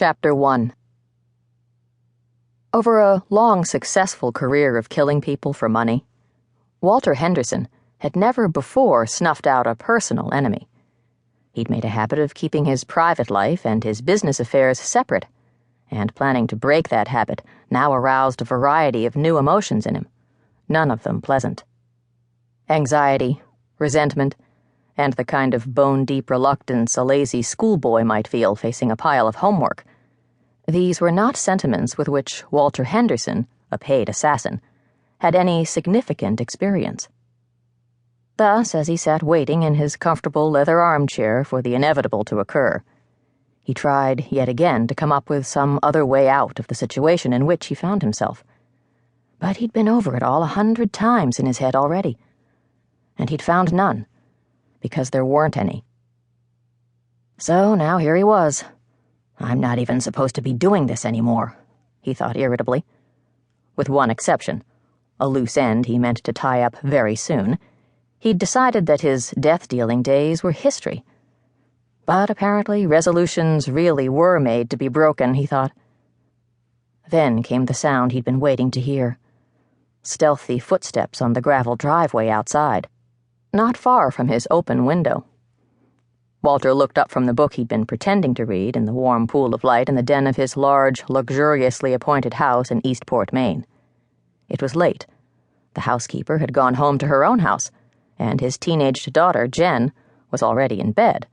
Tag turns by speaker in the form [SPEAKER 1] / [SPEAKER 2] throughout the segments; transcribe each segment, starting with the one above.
[SPEAKER 1] Chapter 1. Over a long, successful career of killing people for money, Walter Henderson had never before snuffed out a personal enemy. He'd made a habit of keeping his private life and his business affairs separate, and planning to break that habit now aroused a variety of new emotions in him, none of them pleasant. Anxiety, resentment, and the kind of bone-deep reluctance a lazy schoolboy might feel facing a pile of homework. These were not sentiments with which Walter Henderson, a paid assassin, had any significant experience. Thus, as he sat waiting in his comfortable leather armchair for the inevitable to occur, he tried yet again to come up with some other way out of the situation in which he found himself. But he'd been over it all 100 times in his head already, and he'd found none, because there weren't any. So now here he was. I'm not even supposed to be doing this anymore, he thought irritably. With one exception, a loose end he meant to tie up very soon. He'd decided that his death-dealing days were history. But apparently resolutions really were made to be broken, he thought. Then came the sound he'd been waiting to hear. Stealthy footsteps on the gravel driveway outside, not far from his open window. Walter looked up from the book he'd been pretending to read in the warm pool of light in the den of his large, luxuriously appointed house in Eastport, Maine. It was late. The housekeeper had gone home to her own house, and his teenaged daughter, Jen, was already in bed,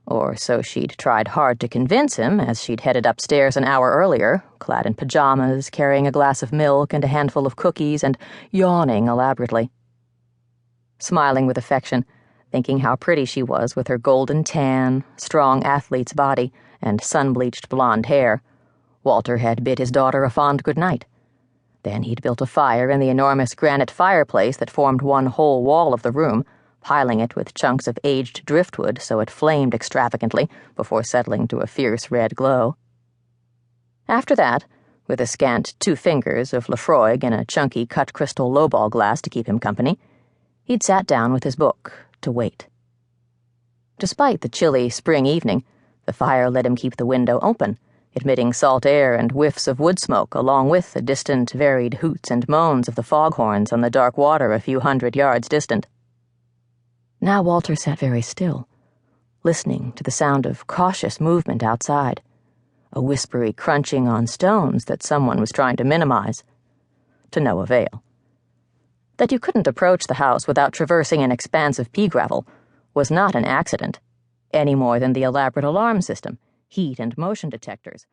[SPEAKER 1] or so she'd tried hard to convince him as she'd headed upstairs an hour earlier, clad in pajamas, carrying a glass of milk and a handful of cookies, and yawning elaborately. Smiling with affection, thinking how pretty she was with her golden tan, strong athlete's body, and sun-bleached blonde hair, Walter had bid his daughter a fond good night. Then he'd built a fire in the enormous granite fireplace that formed one whole wall of the room, piling it with chunks of aged driftwood so it flamed extravagantly before settling to a fierce red glow. After that, with a scant 2 fingers of Lafroig and a chunky cut crystal lowball glass to keep him company, he'd sat down with his book to wait. Despite the chilly spring evening, the fire let him keep the window open, admitting salt air and whiffs of wood smoke along with the distant, varied hoots and moans of the foghorns on the dark water a few 100 yards distant. Now Walter sat very still, listening to the sound of cautious movement outside, a whispery crunching on stones that someone was trying to minimize, to no avail. That you couldn't approach the house without traversing an expanse of pea gravel was not an accident, any more than the elaborate alarm system, heat and motion detectors,